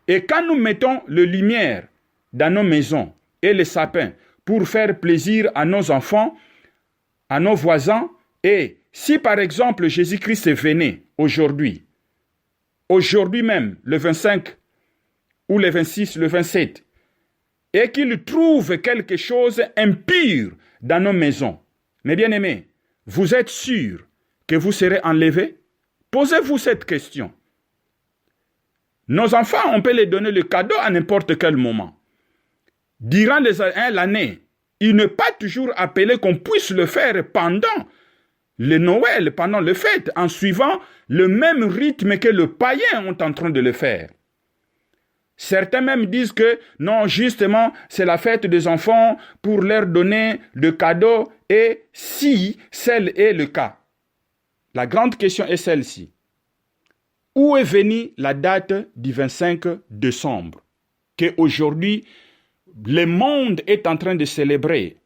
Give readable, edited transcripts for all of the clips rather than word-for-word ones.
Et quand nous mettons le lumière dans nos maisons et les sapins pour faire plaisir à nos enfants, à nos voisins, et si par exemple Jésus-Christ venait aujourd'hui même, le 25 ou le 26, le 27, et qu'il trouve quelque chose impur dans nos maisons, mes bien-aimés, vous êtes sûrs que vous serez enlevés? Posez-vous cette question. Nos enfants, on peut les donner le cadeau à n'importe quel moment. Durant l'année, il n'est pas toujours appelé qu'on puisse le faire pendant le Noël, pendant les fêtes, en suivant le même rythme que les païens sont en train de le faire. Certains même disent que non, justement, c'est la fête des enfants pour leur donner le cadeau, et si tel est le cas. La grande question est celle-ci. Où est venue la date du 25 décembre qu'aujourd'hui le monde est en train de célébrer,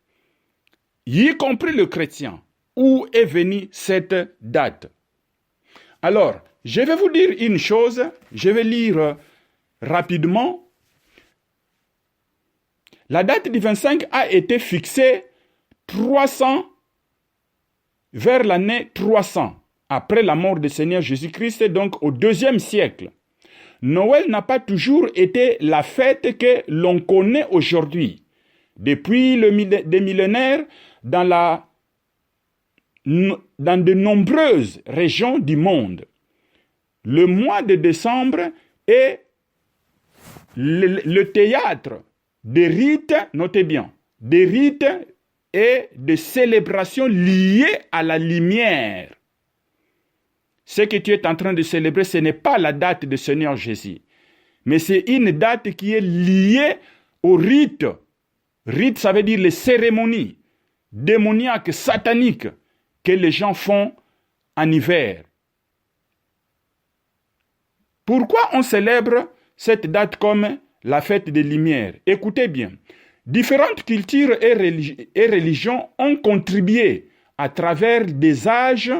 y compris le chrétien? Où est venue cette date? Alors, je vais vous dire une chose, je vais lire rapidement. La date du 25 a été fixée vers l'année 300, après la mort du Seigneur Jésus-Christ, donc au IIe siècle. Noël n'a pas toujours été la fête que l'on connaît aujourd'hui. Depuis des millénaires, dans de nombreuses régions du monde, le mois de décembre est le théâtre des rites, notez bien, des rites et des célébrations liées à la lumière. Ce que tu es en train de célébrer, ce n'est pas la date du Seigneur Jésus, mais c'est une date qui est liée au rite. Rite, ça veut dire les cérémonies démoniaques, sataniques que les gens font en hiver. Pourquoi on célèbre cette date comme la fête des Lumières? Écoutez bien, différentes cultures et religions ont contribué à travers des âges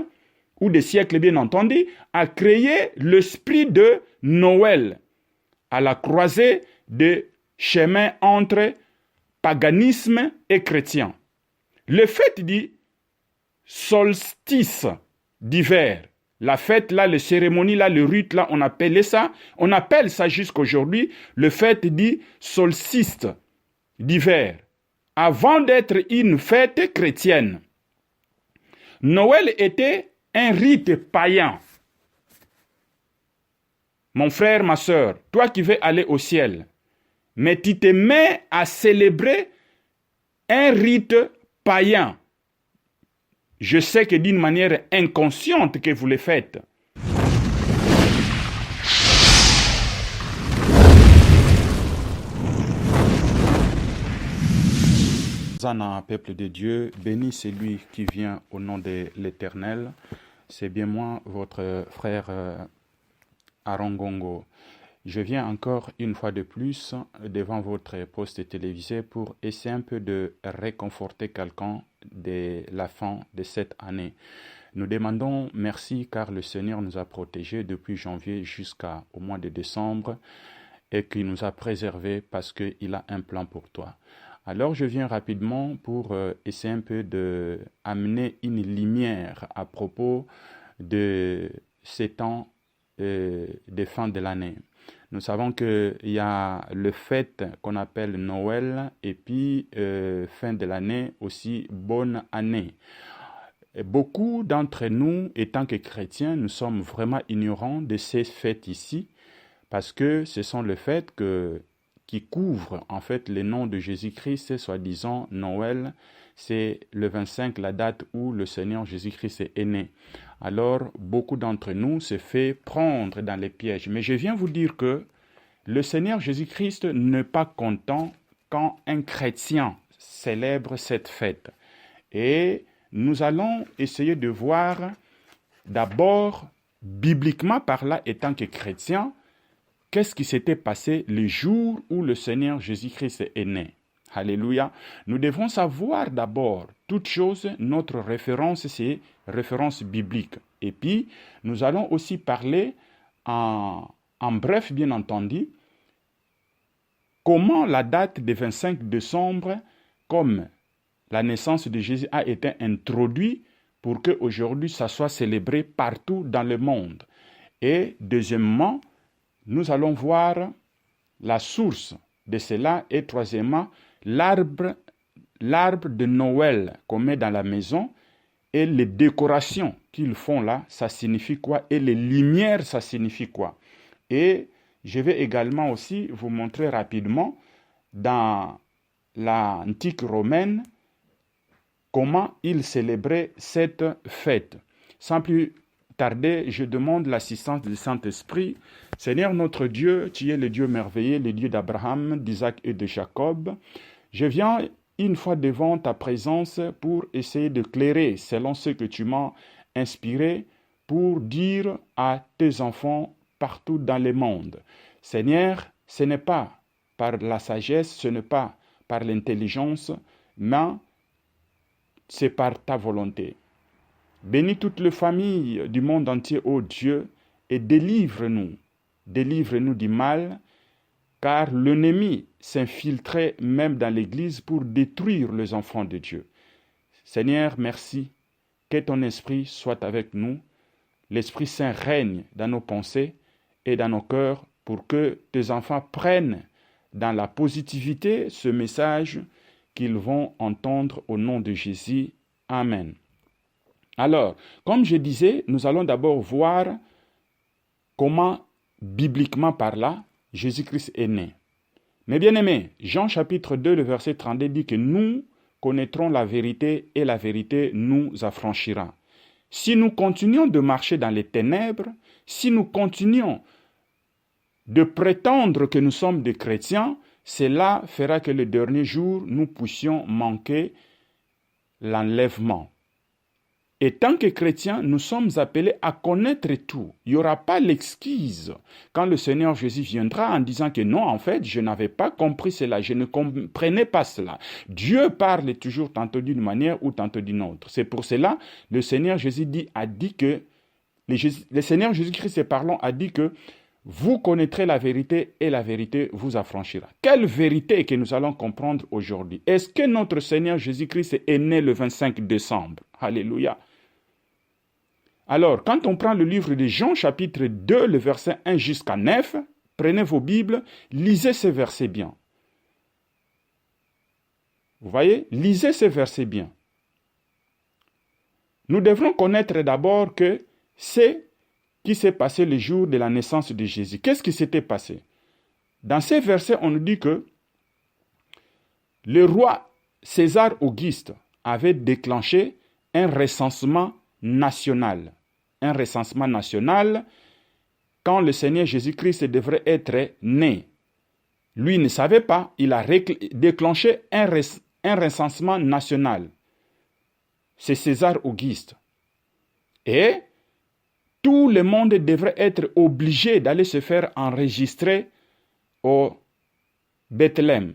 ou des siècles bien entendu, à créer l'esprit de Noël, à la croisée des chemins entre paganisme et chrétien. Le fête du solstice d'hiver, la fête là, les cérémonies là, le rite là, on appelle ça jusqu'à aujourd'hui, le fête du solstice d'hiver, avant d'être une fête chrétienne. Noël était un rite païen. Mon frère, ma soeur, toi qui veux aller au ciel, mais tu te mets à célébrer un rite païen. Je sais que d'une manière inconsciente que vous le faites. Hosanna, peuple de Dieu, béni celui qui vient au nom de l'Éternel. C'est bien moi, votre frère Aaron Gongo. Je viens encore une fois de plus devant votre poste télévisé pour essayer un peu de réconforter quelqu'un de la fin de cette année. Nous demandons merci car le Seigneur nous a protégés depuis janvier jusqu'au mois de décembre et qu'il nous a préservés parce qu'il a un plan pour toi. Alors je viens rapidement pour essayer un peu d'amener une lumière à propos de ces temps de fin de l'année. Nous savons qu'il y a le fête qu'on appelle Noël et puis fin de l'année aussi bonne année. Et beaucoup d'entre nous, étant que chrétiens, nous sommes vraiment ignorants de ces fêtes ici parce que ce sont les fêtes qui couvrent en fait le nom de Jésus-Christ, soi-disant Noël, c'est le 25, la date où le Seigneur Jésus-Christ est né. Alors, beaucoup d'entre nous se fait prendre dans les pièges. Mais je viens vous dire que le Seigneur Jésus-Christ n'est pas content quand un chrétien célèbre cette fête. Et nous allons essayer de voir d'abord, bibliquement par là, étant que chrétien, qu'est-ce qui s'était passé le jour où le Seigneur Jésus-Christ est né. Alléluia. Nous devons savoir d'abord, toute chose, notre référence, c'est référence biblique. Et puis, nous allons aussi parler en bref, bien entendu, comment la date du 25 décembre, comme la naissance de Jésus, a été introduite pour qu'aujourd'hui ça soit célébré partout dans le monde. Et deuxièmement, nous allons voir la source de cela. Et troisièmement, l'arbre de Noël qu'on met dans la maison et les décorations qu'ils font là, ça signifie quoi? Et les lumières, ça signifie quoi? Et je vais également aussi vous montrer rapidement dans l'antique romaine comment ils célébraient cette fête. Sans plus tarder, je demande l'assistance du Saint-Esprit. Seigneur notre Dieu, tu es le Dieu merveilleux, le Dieu d'Abraham, d'Isaac et de Jacob. Je viens une fois devant ta présence pour essayer de clairer selon ce que tu m'as inspiré pour dire à tes enfants partout dans le monde. Seigneur, ce n'est pas par la sagesse, ce n'est pas par l'intelligence, mais c'est par ta volonté. Bénis toutes les familles du monde entier, ô Dieu, et délivre-nous du mal, car l'ennemi s'infiltrait même dans l'Église pour détruire les enfants de Dieu. Seigneur, merci, que ton esprit soit avec nous, l'Esprit Saint règne dans nos pensées et dans nos cœurs pour que tes enfants prennent dans la positivité ce message qu'ils vont entendre au nom de Jésus. Amen. Alors, comme je disais, nous allons d'abord voir comment, bibliquement par là, Jésus-Christ est né. Mais bien aimés, Jean chapitre 2, le verset 32 dit que nous connaîtrons la vérité et la vérité nous affranchira. Si nous continuons de marcher dans les ténèbres, si nous continuons de prétendre que nous sommes des chrétiens, cela fera que le dernier jour, nous puissions manquer l'enlèvement. Et tant que chrétiens, nous sommes appelés à connaître tout. Il n'y aura pas l'excuse quand le Seigneur Jésus viendra en disant que non, en fait, je n'avais pas compris cela, je ne comprenais pas cela. Dieu parle toujours tantôt d'une manière ou tantôt d'une autre. C'est pour cela le Seigneur Jésus le Seigneur Jésus-Christ parlant a dit que vous connaîtrez la vérité et la vérité vous affranchira. Quelle vérité que nous allons comprendre aujourd'hui? Est-ce que notre Seigneur Jésus-Christ est né le 25 décembre? Alléluia. Alors, quand on prend le livre de Jean, chapitre 2, le verset 1 jusqu'à 9, prenez vos Bibles, lisez ces versets bien. Vous voyez? Lisez ces versets bien. Nous devrons connaître d'abord que c'est qui s'est passé le jour de la naissance de Jésus. Qu'est-ce qui s'était passé? Dans ces versets, on nous dit que le roi César Auguste avait déclenché un recensement national. Un recensement national quand le Seigneur Jésus-Christ devrait être né. Lui ne savait pas, il a déclenché un recensement national. C'est César Auguste. Et tout le monde devrait être obligé d'aller se faire enregistrer au Bethléem.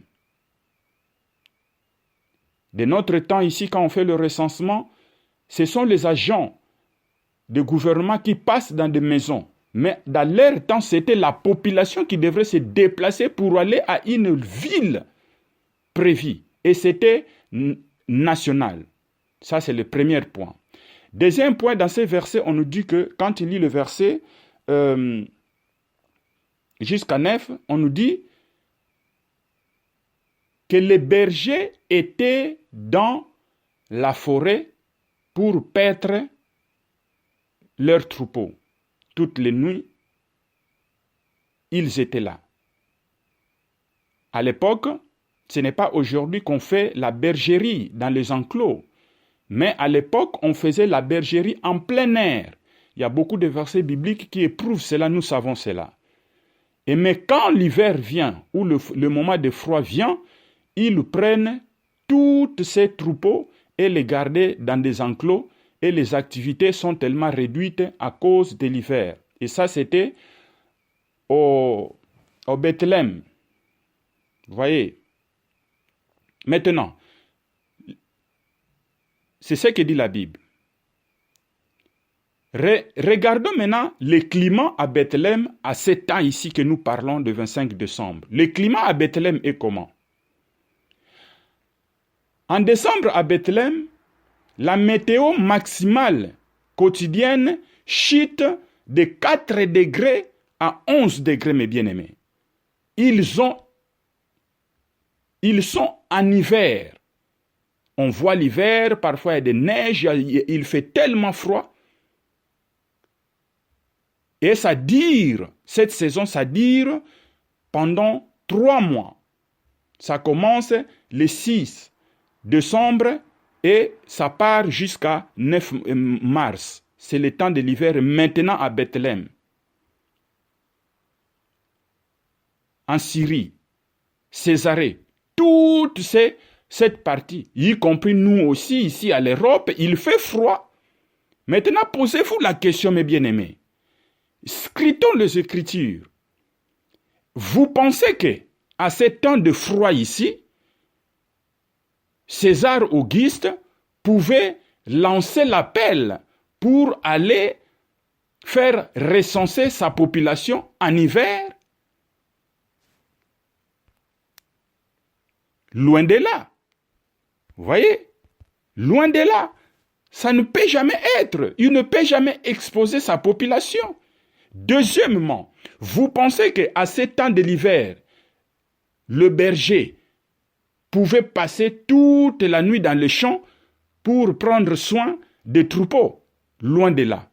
De notre temps ici, quand on fait le recensement, ce sont les agents de gouvernement qui passent dans des maisons. Mais dans leur temps, c'était la population qui devrait se déplacer pour aller à une ville prévue. Et c'était national. Ça, c'est le premier point. Deuxième point, dans ces versets, on nous dit que, quand il lit le verset jusqu'à 9, on nous dit que les bergers étaient dans la forêt pour paître leurs troupeaux. Toutes les nuits, ils étaient là. À l'époque, ce n'est pas aujourd'hui qu'on fait la bergerie dans les enclos. Mais à l'époque, on faisait la bergerie en plein air. Il y a beaucoup de versets bibliques qui éprouvent cela, nous savons cela. Mais quand l'hiver vient, ou le moment de froid vient, ils prennent toutes ces troupeaux et les gardent dans des enclos, et les activités sont tellement réduites à cause de l'hiver. Et ça, c'était au Bethléem. Vous voyez? Maintenant, c'est ce que dit la Bible. Regardons maintenant le climat à Bethléem à ce temps ici que nous parlons de 25 décembre. Le climat à Bethléem est comment? En décembre à Bethléem, la météo maximale quotidienne chute de 4 degrés à 11 degrés, mes bien-aimés. Ils sont en hiver. On voit l'hiver, parfois il y a des neiges, il fait tellement froid. Et cette saison, ça dure pendant 3 mois. Ça commence le 6 décembre et ça part jusqu'à 9 mars. C'est le temps de l'hiver maintenant à Bethléem. En Syrie, Césarée, toute cette partie, y compris nous aussi ici à l'Europe, il fait froid. Maintenant, posez-vous la question, mes bien-aimés. Scrutons les Écritures. Vous pensez que à ce temps de froid ici, César Auguste pouvait lancer l'appel pour aller faire recenser sa population en hiver? Loin de là. Vous voyez? Loin de là. Ça ne peut jamais être. Il ne peut jamais exposer sa population. Deuxièmement, vous pensez qu'à ce temps de l'hiver, le berger pouvait passer toute la nuit dans les champs pour prendre soin des troupeaux? Loin de là.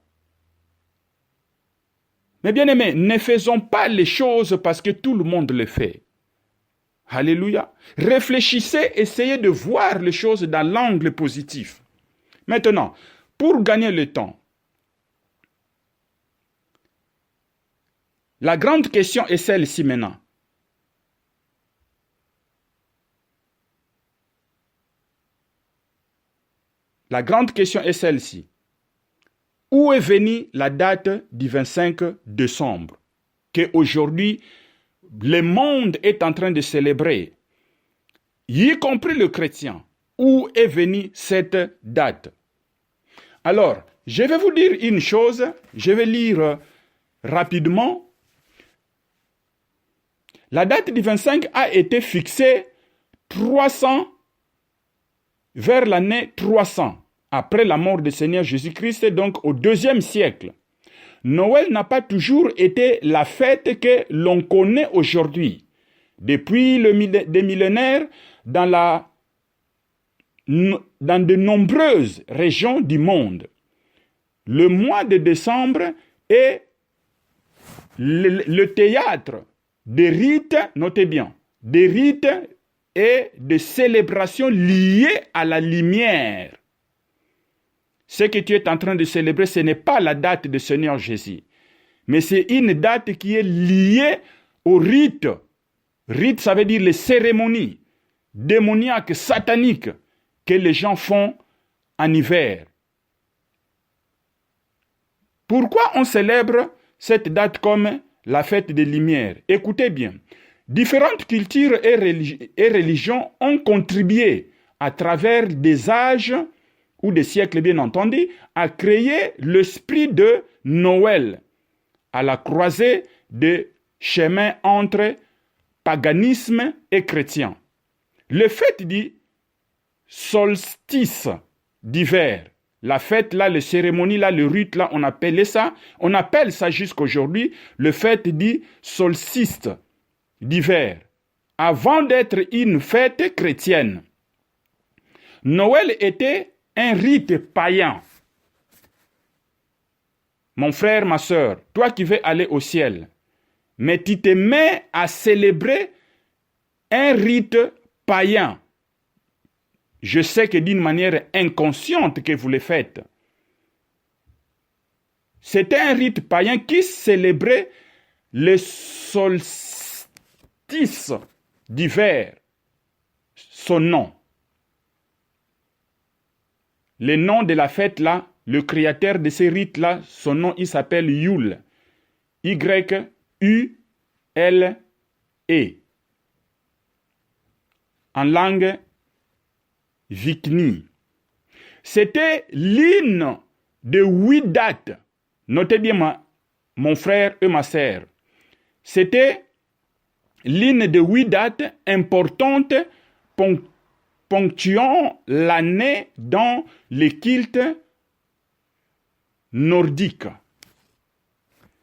Mais bien aimés, ne faisons pas les choses parce que tout le monde le fait. Alléluia. Réfléchissez, essayez de voir les choses dans l'angle positif. Maintenant, pour gagner le temps, la grande question est celle-ci maintenant. La grande question est celle-ci. Où est venue la date du 25 décembre qu'aujourd'hui le monde est en train de célébrer, y compris le chrétien? Où est venue cette date? Alors, je vais vous dire une chose, je vais lire rapidement. La date du 25 a été fixée vers l'année 300, après la mort du Seigneur Jésus-Christ, donc au 2e siècle. Noël n'a pas toujours été la fête que l'on connaît aujourd'hui. Depuis des millénaires, dans de nombreuses régions du monde, le mois de décembre est le théâtre des rites, notez bien, des rites et des célébrations liées à la lumière. Ce que tu es en train de célébrer, ce n'est pas la date du Seigneur Jésus, mais c'est une date qui est liée au rite. Rite, ça veut dire les cérémonies démoniaques, sataniques que les gens font en hiver. Pourquoi on célèbre cette date comme la fête des Lumières? Écoutez bien. Différentes cultures et religions ont contribué à travers des âges ou des siècles bien entendu, à créer l'esprit de Noël, à la croisée des chemins entre paganisme et chrétien. Le fête du solstice d'hiver, la fête là, les cérémonies là, le rite là, on appelle ça jusqu'à aujourd'hui le fête du solstice d'hiver, avant d'être une fête chrétienne. Noël était un rite païen. Mon frère, ma sœur, toi qui veux aller au ciel, mais tu te mets à célébrer un rite païen. Je sais que d'une manière inconsciente que vous le faites. C'était un rite païen qui célébrait le solstice d'hiver, son nom. Le nom de la fête là, le créateur de ces rites là, son nom il s'appelle Yule. Y-U-L-E. En langue vikni. C'était l'une de 8 dates Notez bien mon frère et ma sœur. C'était l'une des 8 dates importantes ponctuant l'année dans les cultes nordiques.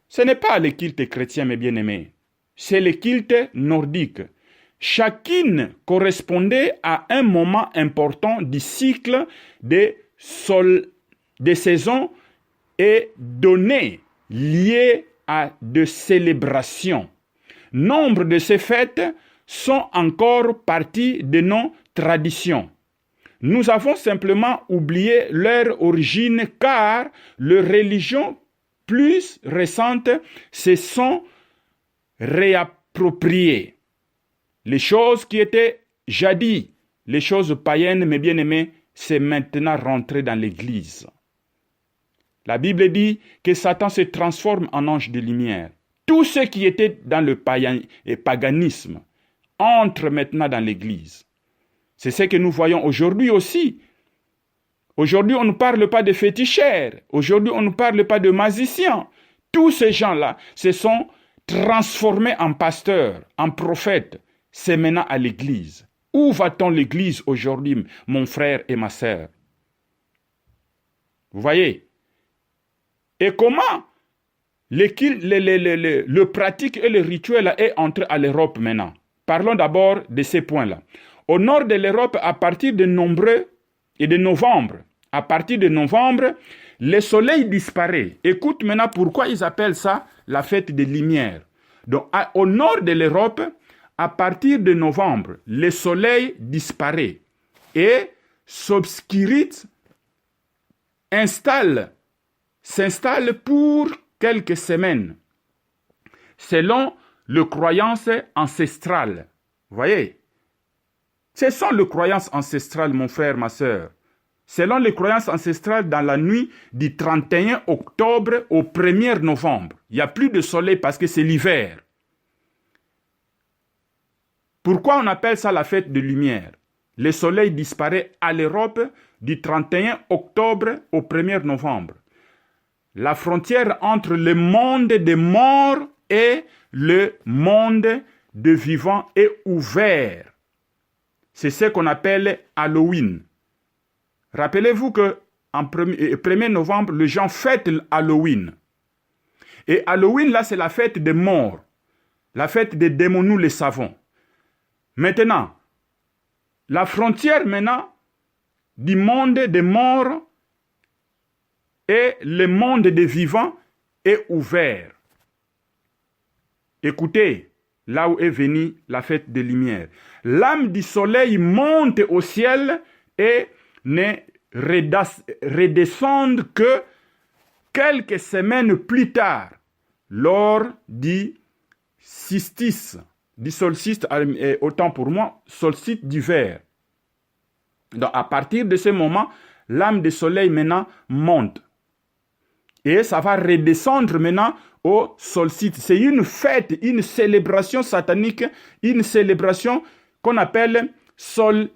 Ce n'est pas les cultes chrétiens, mes bien-aimés. C'est les cultes nordiques. Chacune correspondait à un moment important du cycle des saisons et données liées à des célébrations. Nombre de ces fêtes sont encore partie de nos traditions. Nous avons simplement oublié leur origine car les religions plus récentes se sont réappropriées. Les choses qui étaient jadis, les choses païennes, mes bien-aimés, c'est maintenant rentré dans l'Église. La Bible dit que Satan se transforme en ange de lumière. Tout ce qui était dans le paganisme entre maintenant dans l'Église. C'est ce que nous voyons aujourd'hui aussi. Aujourd'hui, on ne parle pas de féticheurs. Aujourd'hui, on ne parle pas de magiciens. Tous ces gens-là se sont transformés en pasteurs, en prophètes. C'est maintenant à l'Église. Où va-t-on l'Église aujourd'hui, mon frère et ma sœur? Vous voyez? Et comment le pratique et le rituel est entré à l'Europe maintenant? Parlons d'abord de ces points-là. Au nord de l'Europe, à partir de novembre, le soleil disparaît. Écoute maintenant pourquoi ils appellent ça la fête des Lumières. Donc, au nord de l'Europe, à partir de novembre, le soleil disparaît et s'obscurite, s'installe pour quelques semaines, selon les croyances ancestrales. Vous voyez? Ce sont les croyances ancestrales, mon frère, ma sœur. Selon les croyances ancestrales, dans la nuit du 31 octobre au 1er novembre, il n'y a plus de soleil parce que c'est l'hiver. Pourquoi on appelle ça la fête de lumière? Le soleil disparaît à l'Europe du 31 octobre au 1er novembre. La frontière entre le monde des morts et le monde des vivants est ouverte. C'est ce qu'on appelle Halloween. Rappelez-vous que en 1er novembre, les gens fêtent Halloween. Et Halloween, là, c'est la fête des morts. La fête des démons, nous le savons. Maintenant, la frontière maintenant du monde des morts et le monde des vivants est ouvert. Écoutez, là où est venue la fête des Lumières. L'âme du soleil monte au ciel et ne redescend que quelques semaines plus tard, lors du solstice, autant pour moi, solstice d'hiver. Donc à partir de ce moment, l'âme du soleil maintenant monte. Et ça va redescendre maintenant au solstice. C'est une fête, une célébration satanique, une célébration qu'on appelle solstice.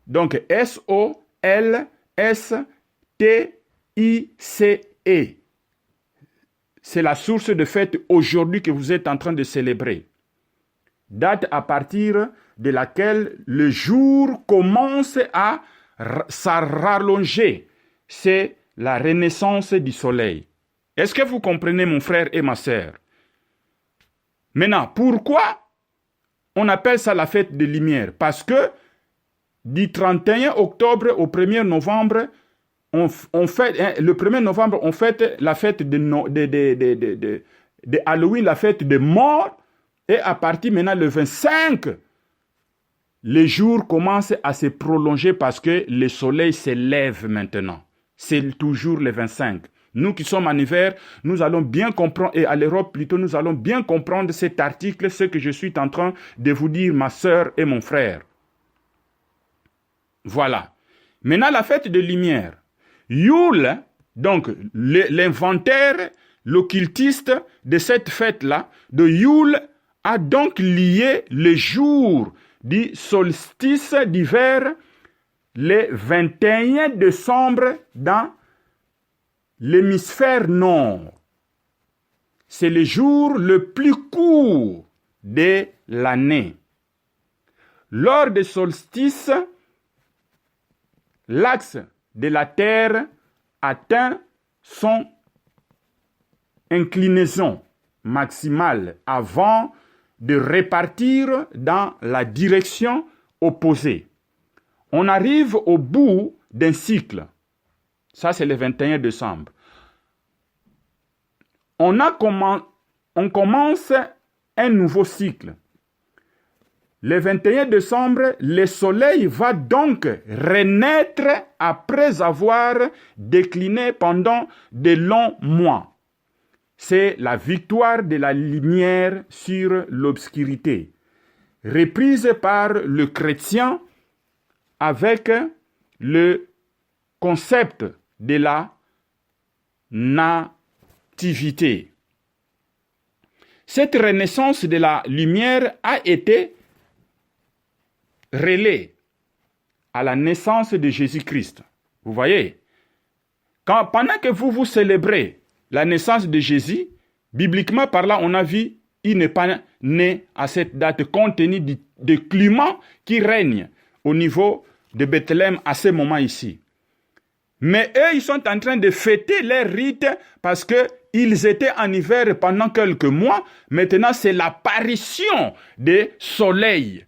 Donc S-O-L-S-T-I-C-E. C'est la source de fête aujourd'hui que vous êtes en train de célébrer. Date à partir de laquelle le jour commence à s'allonger. C'est la renaissance du soleil. Est-ce que vous comprenez, mon frère et ma sœur? Maintenant, pourquoi on appelle ça la fête des Lumières? Parce que du 31 octobre au 1er novembre, le 1er novembre, on fête la fête de Halloween, la fête des morts. Et à partir maintenant, le 25, les jours commencent à se prolonger parce que le soleil se lève maintenant. C'est toujours le 25. Nous qui sommes en hiver, nous allons bien comprendre, et à l'Europe plutôt, nous allons bien comprendre cet article, ce que je suis en train de vous dire, ma sœur et mon frère. Voilà. Maintenant, la fête de lumière. Yule, donc l'inventaire, l'occultiste de cette fête-là, de Yule, a donc lié le jour du solstice d'hiver, le 21 décembre, dans l'hémisphère nord, c'est le jour le plus court de l'année. Lors des solstices, l'axe de la Terre atteint son inclinaison maximale avant de repartir dans la direction opposée. On arrive au bout d'un cycle. Ça, c'est le 21 décembre. On commence un nouveau cycle. Le 21 décembre, le soleil va donc renaître après avoir décliné pendant de longs mois. C'est la victoire de la lumière sur l'obscurité, reprise par le chrétien avec le concept de la nativité. Cette renaissance de la lumière a été relais à la naissance de Jésus-Christ. Vous voyez, pendant que vous célébrez la naissance de Jésus, bibliquement parlant, on a vu, il n'est pas né à cette date compte tenu du climat qui règne au niveau de Bethléem à ce moment ici. Mais eux, ils sont en train de fêter leurs rites parce qu'ils étaient en hiver pendant quelques mois. Maintenant, c'est l'apparition des soleils.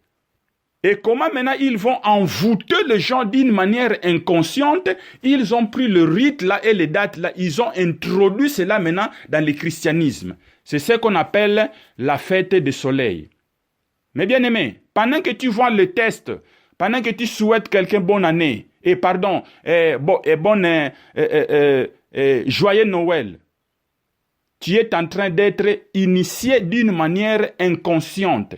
Et comment maintenant ils vont envoûter les gens d'une manière inconsciente? Ils ont pris le rite là et les dates là, ils ont introduit cela maintenant dans le christianisme. C'est ce qu'on appelle la fête des soleils. Mais bien aimé, pendant que tu vois le test, pendant que tu souhaites quelqu'un bonne année, joyeux Noël, tu es en train d'être initié d'une manière inconsciente.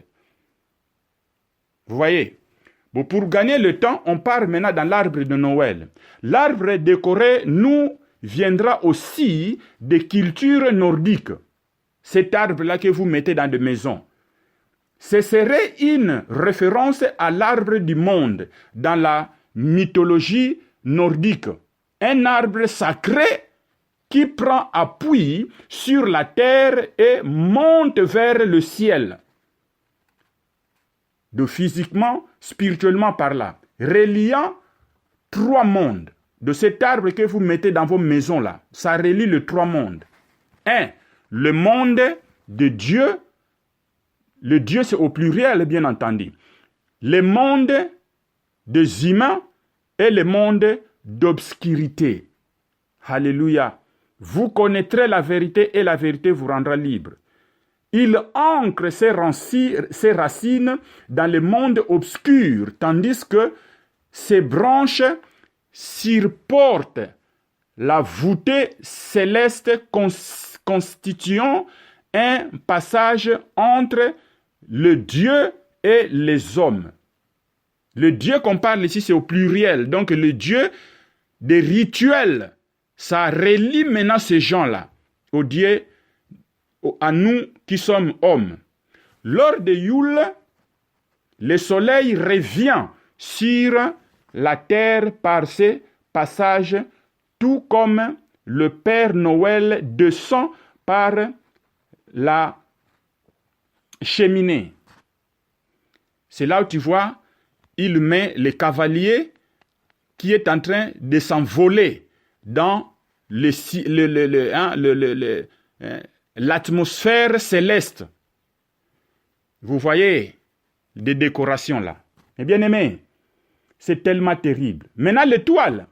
Vous voyez, bon, pour gagner le temps, on part maintenant dans l'arbre de Noël. L'arbre décoré nous viendra aussi des cultures nordiques. Cet arbre-là que vous mettez dans des maisons. Ce serait une référence à l'arbre du monde dans la mythologie nordique. Un arbre sacré qui prend appui sur la terre et monte vers le ciel. De physiquement, spirituellement par là, reliant trois mondes. De cet arbre que vous mettez dans vos maisons là, ça relie les trois mondes. Un, le monde de Dieu. Le Dieu c'est au pluriel bien entendu. Le monde des humains et le monde d'obscurité. Alléluia. Vous connaîtrez la vérité et la vérité vous rendra libre. Il ancre ses racines dans le monde obscur, tandis que ses branches surportent la voûtée céleste constituant un passage entre le Dieu et les hommes. Le Dieu qu'on parle ici, c'est au pluriel. Donc le Dieu des rituels, ça relie maintenant ces gens-là au Dieu, à nous qui sommes hommes. Lors de Yule, le soleil revient sur la terre par ses passages, tout comme le Père Noël descend par la cheminée. C'est là où tu vois, il met le cavalier qui est en train de s'envoler dans l'atmosphère céleste. Vous voyez des décorations là. Et bien aimé, c'est tellement terrible. Maintenant l'étoile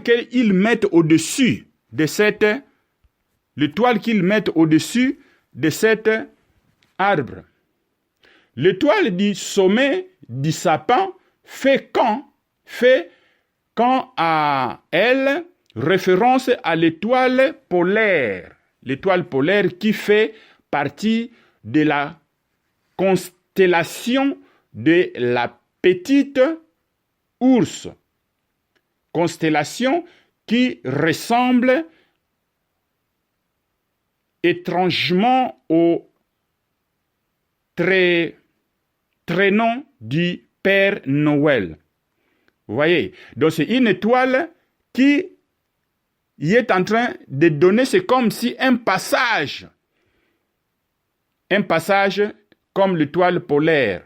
qu'ils mettent au-dessus de cet arbre. L'étoile du sommet du sapin fait quand à elle référence à l'étoile polaire. L'étoile polaire qui fait partie de la constellation de la petite ours. Constellation qui ressemble étrangement au traîneau du Père Noël. Vous voyez, donc c'est une étoile qui il est en train de donner, c'est comme si un passage comme l'étoile polaire.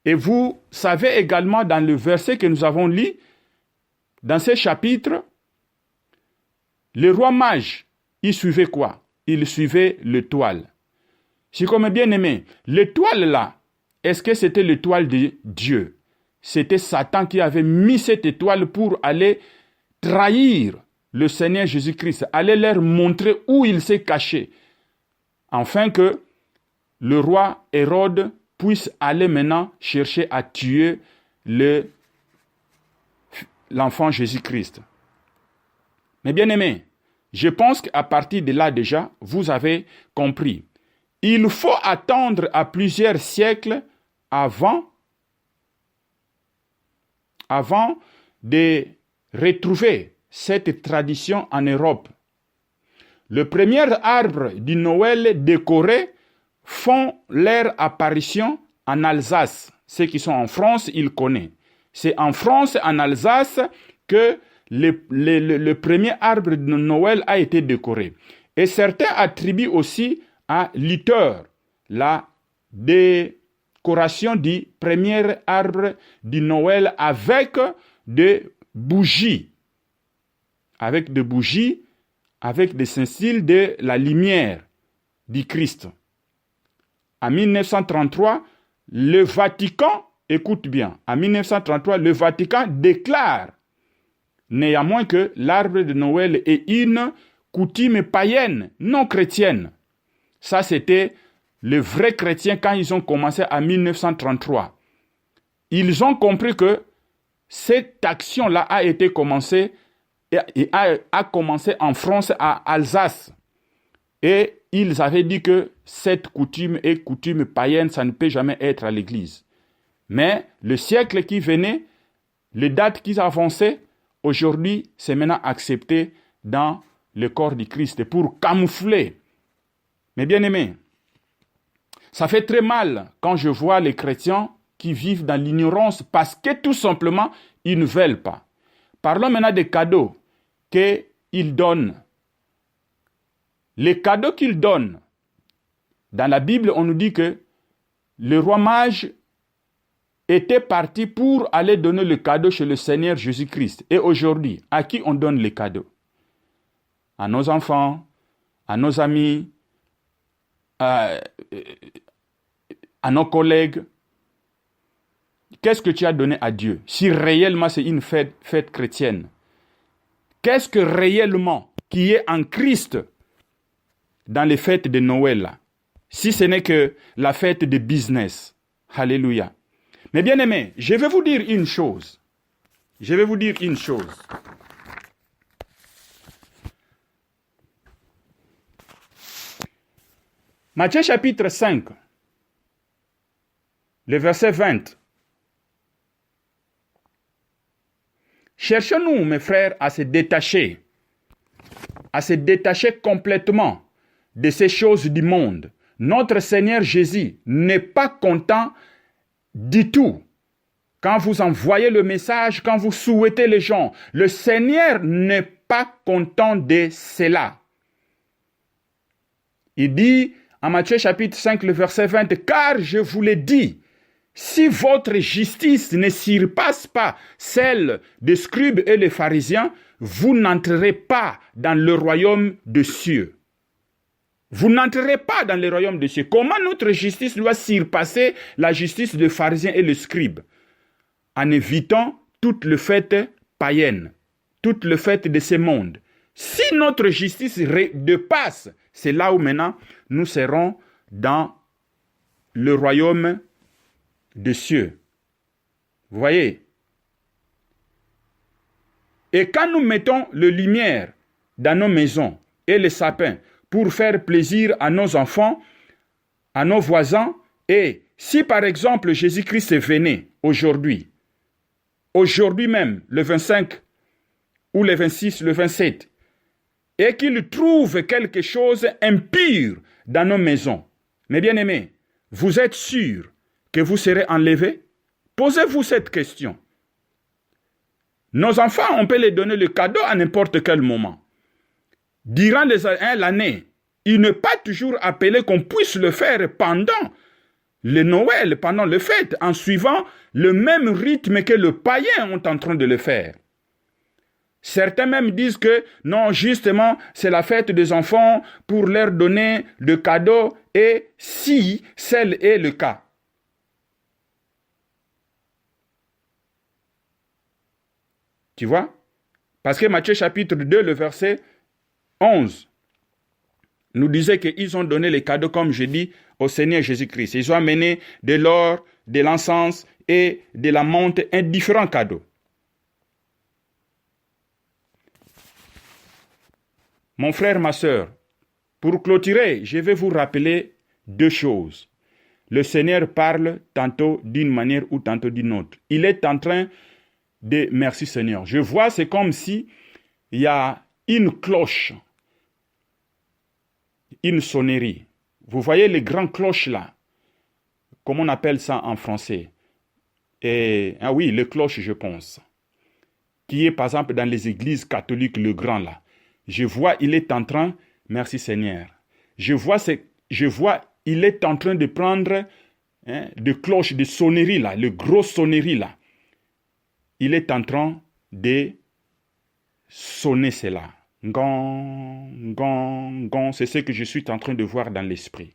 Et vous savez également dans le verset que nous avons lu, dans ce chapitre, le roi mage, il suivait quoi? Il suivait l'étoile. C'est comme bien aimé, l'étoile là, est-ce que c'était l'étoile de Dieu? C'était Satan qui avait mis cette étoile pour aller trahir le Seigneur Jésus-Christ, aller leur montrer où il s'est caché, afin que le roi Hérode puisse aller maintenant chercher à tuer l'enfant Jésus-Christ. Mais bien aimé, je pense qu'à partir de là déjà, vous avez compris. Il faut attendre à plusieurs siècles avant de retrouver cette tradition en Europe. Le premier arbre du Noël décoré font leur apparition en Alsace. Ceux qui sont en France, ils connaissent. C'est en France, en Alsace, que le premier arbre de Noël a été décoré. Et certains attribuent aussi à Luther la décoration du premier arbre du Noël avec des bougies. Avec des bougies, avec des symboles de la lumière du Christ. En 1933, le Vatican, écoute bien, en 1933, le Vatican déclare néanmoins que l'arbre de Noël est une coutume païenne, non chrétienne. Ça, c'était les vrais chrétiens quand ils ont commencé en 1933. Ils ont compris que cette action-là a été commencée et a commencé en France, à Alsace. Et ils avaient dit que cette coutume est coutume païenne, ça ne peut jamais être à l'église. Mais le siècle qui venait, les dates qui avançaient, aujourd'hui, c'est maintenant accepté dans le corps du Christ pour camoufler. Mais bien aimé, ça fait très mal quand je vois les chrétiens qui vivent dans l'ignorance parce que tout simplement, ils ne veulent pas. Parlons maintenant des cadeaux qu'ils donnent. Les cadeaux qu'ils donnent, dans la Bible, on nous dit que le roi mage était parti pour aller donner le cadeau chez le Seigneur Jésus-Christ. Et aujourd'hui, à qui on donne les cadeaux? À nos enfants, à nos amis, à nos collègues. Qu'est-ce que tu as donné à Dieu? Si réellement c'est une fête chrétienne. Qu'est-ce que réellement qui est en Christ dans les fêtes de Noël là? Si ce n'est que la fête de business. Alléluia. Mais bien aimé, je vais vous dire une chose. Matthieu chapitre 5, le verset 20. Cherchons-nous, mes frères, à se détacher complètement de ces choses du monde. Notre Seigneur Jésus n'est pas content du tout. Quand vous envoyez le message, quand vous souhaitez les gens, le Seigneur n'est pas content de cela. Il dit en Matthieu chapitre 5, le verset 20, « Car je vous l'ai dit, si votre justice ne surpasse pas celle des scribes et des pharisiens, vous n'entrerez pas dans le royaume des cieux. » Vous n'entrerez pas dans le royaume des cieux. Comment notre justice doit surpasser la justice des pharisiens et des scribes? En évitant toutes les fêtes païennes, toutes les fêtes de ce monde. Si notre justice dépasse, c'est là où maintenant nous serons dans le royaume des cieux. Vous voyez? Et quand nous mettons la lumière dans nos maisons et les sapins pour faire plaisir à nos enfants, à nos voisins, et si par exemple Jésus-Christ venait aujourd'hui même, le 25 ou le 26, le 27, et qu'il trouve quelque chose impur dans nos maisons, mes bien-aimés, vous êtes sûrs que vous serez enlevés? Posez-vous cette question. Nos enfants, on peut les donner le cadeau à n'importe quel moment. Durant l'année, il n'est pas toujours appelé qu'on puisse le faire pendant le Noël, pendant les fêtes, en suivant le même rythme que le païen est en train de le faire. Certains même disent que non, justement, c'est la fête des enfants pour leur donner de cadeaux, et si tel est le cas. Tu vois? Parce que Matthieu chapitre 2, le verset 11, nous disait qu'ils ont donné les cadeaux, comme je dis, au Seigneur Jésus-Christ. Ils ont amené de l'or, de l'encens et de la menthe, différents cadeaux. Mon frère, ma sœur, pour clôturer, je vais vous rappeler deux choses. Le Seigneur parle tantôt d'une manière ou tantôt d'une autre. Il est en train de... Merci Seigneur. Je vois, c'est comme si il y a une cloche, une sonnerie. Vous voyez les grandes cloches là? Comment on appelle ça en français? Ah oui, les cloches, je pense. Qui est par exemple dans les églises catholiques, le grand là. Je vois, il est en train, merci Seigneur, je vois, il est en train de prendre de cloches, de sonneries là, le gros sonnerie là. Il est en train de sonner cela. Gong, gong, gong, c'est ce que je suis en train de voir dans l'esprit.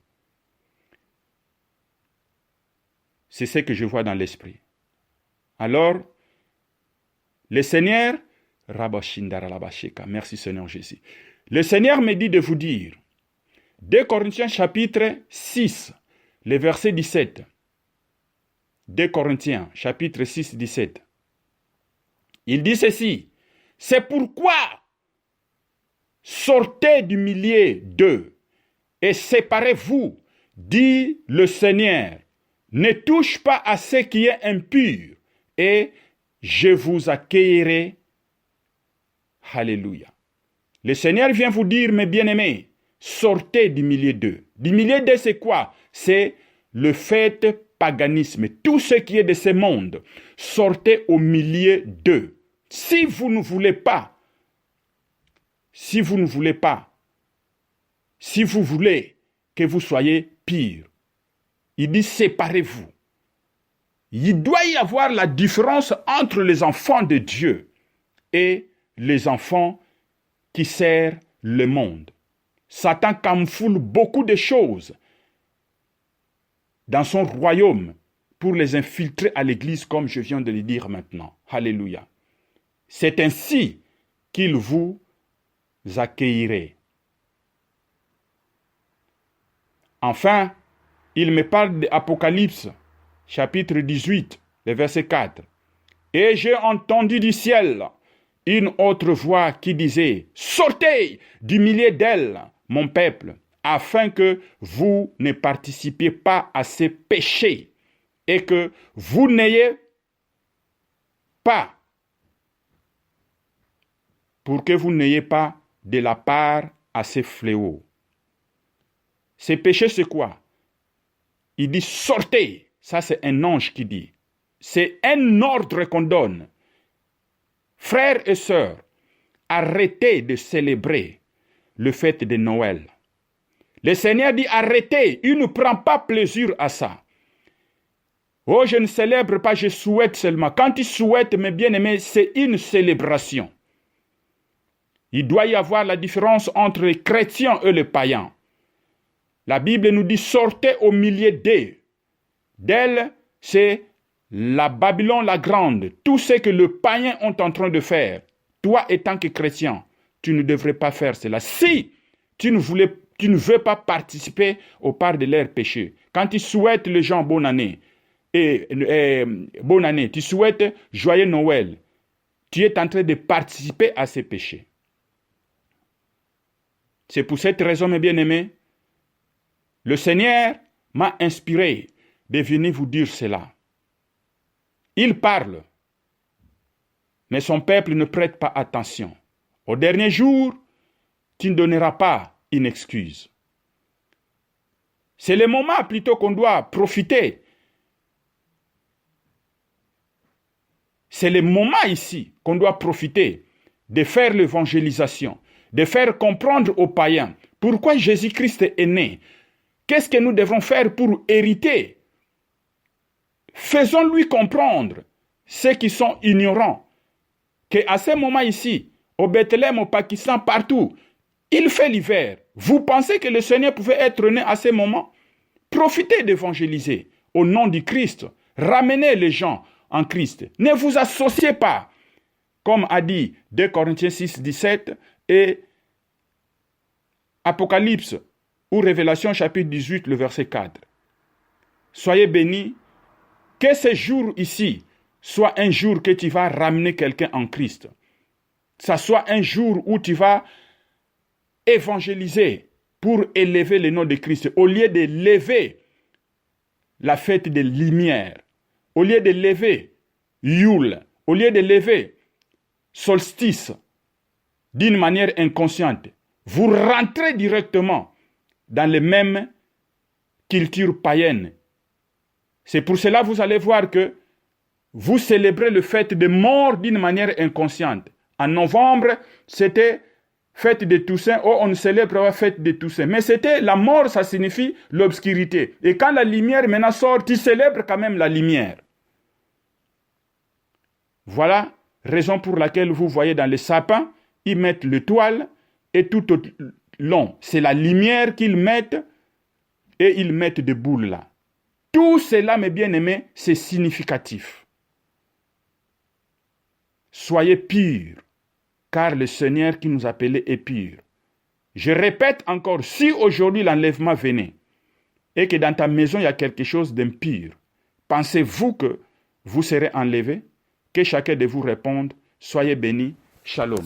C'est ce que je vois dans l'esprit. Alors, le Seigneur, merci Seigneur Jésus. Le Seigneur me dit de vous dire, 2 Corinthiens chapitre 6, le verset 17. 2 Corinthiens chapitre 6, 17. Il dit ceci, c'est pourquoi sortez du milieu d'eux et séparez-vous, dit le Seigneur. Ne touche pas à ce qui est impur et je vous accueillerai. Alléluia. Le Seigneur vient vous dire, mes bien-aimés, sortez du milieu d'eux. Du milieu d'eux, c'est quoi? C'est le fait paganisme. Tout ce qui est de ce monde, sortez au milieu d'eux. Si vous ne voulez pas, si vous voulez que vous soyez pire, il dit séparez-vous. Il doit y avoir la différence entre les enfants de Dieu et les enfants qui servent le monde. Satan camoufle beaucoup de choses dans son royaume pour les infiltrer à l'église, comme je viens de le dire maintenant. Alléluia. C'est ainsi qu'il vous accueillerait. Enfin, il me parle d'Apocalypse, chapitre 18, le verset 4. Et j'ai entendu du ciel une autre voix qui disait, sortez du milieu d'elle, mon peuple, afin que vous ne participiez pas à ces péchés et que vous n'ayez pas, pour que vous n'ayez pas de la part à ces fléaux. Ces péchés, c'est quoi? Il dit sortez. Ça, c'est un ange qui dit. C'est un ordre qu'on donne. Frères et sœurs, arrêtez de célébrer le fête de Noël. Le Seigneur dit arrêtez. Il ne prend pas plaisir à ça. Oh, je ne célèbre pas, je souhaite seulement. Quand il souhaite, mes bien-aimés, c'est une célébration. Il doit y avoir la différence entre les chrétiens et les païens. La Bible nous dit sortez au milieu d'eux. D'elle, c'est la Babylone la grande. Tout ce que les païens sont en train de faire, toi étant que chrétien, tu ne devrais pas faire cela. Si tu ne veux pas participer aux parts de leurs péchés, quand ils souhaitent les gens bonne année, bonne année, tu souhaites joyeux Noël, tu es en train de participer à ces péchés. C'est pour cette raison, mes bien-aimés, le Seigneur m'a inspiré de venir vous dire cela. Il parle, mais son peuple ne prête pas attention. Au dernier jour, tu ne donneras pas une excuse. C'est le moment plutôt qu'on doit profiter C'est le moment ici qu'on doit profiter de faire l'évangélisation, de faire comprendre aux païens pourquoi Jésus-Christ est né. Qu'est-ce que nous devons faire pour hériter? Faisons-lui comprendre, ceux qui sont ignorants, qu'à ce moment ici, au Bethléem, au Pakistan, partout, il fait l'hiver. Vous pensez que le Seigneur pouvait être né à ce moment? Profitez d'évangéliser au nom du Christ. Ramenez les gens en Christ. Ne vous associez pas, comme a dit 2 Corinthiens 6, 17 et Apocalypse ou Révélation chapitre 18, le verset 4. Soyez bénis, que ce jour ici soit un jour que tu vas ramener quelqu'un en Christ. Ça soit un jour où tu vas évangéliser pour élever le nom de Christ. Au lieu de lever la fête des Lumières, au lieu de lever Yule, au lieu de lever solstice d'une manière inconsciente, vous rentrez directement dans les mêmes cultures païennes. C'est pour cela que vous allez voir que vous célébrez le fête de mort d'une manière inconsciente. En novembre, c'était fête de Toussaint. Oh, on célèbre la fête de Toussaint. Mais c'était la mort, ça signifie l'obscurité. Et quand la lumière maintenant sort, tu célèbres quand même la lumière. Voilà raison pour laquelle vous voyez dans les sapins, ils mettent l'étoile et tout au long. C'est la lumière qu'ils mettent et ils mettent des boules là. Tout cela, mes bien-aimés, c'est significatif. Soyez purs, car le Seigneur qui nous appelait est pur. Je répète encore, si aujourd'hui l'enlèvement venait et que dans ta maison il y a quelque chose d'impur, pensez-vous que vous serez enlevé? Que chacun de vous réponde, soyez bénis, shalom.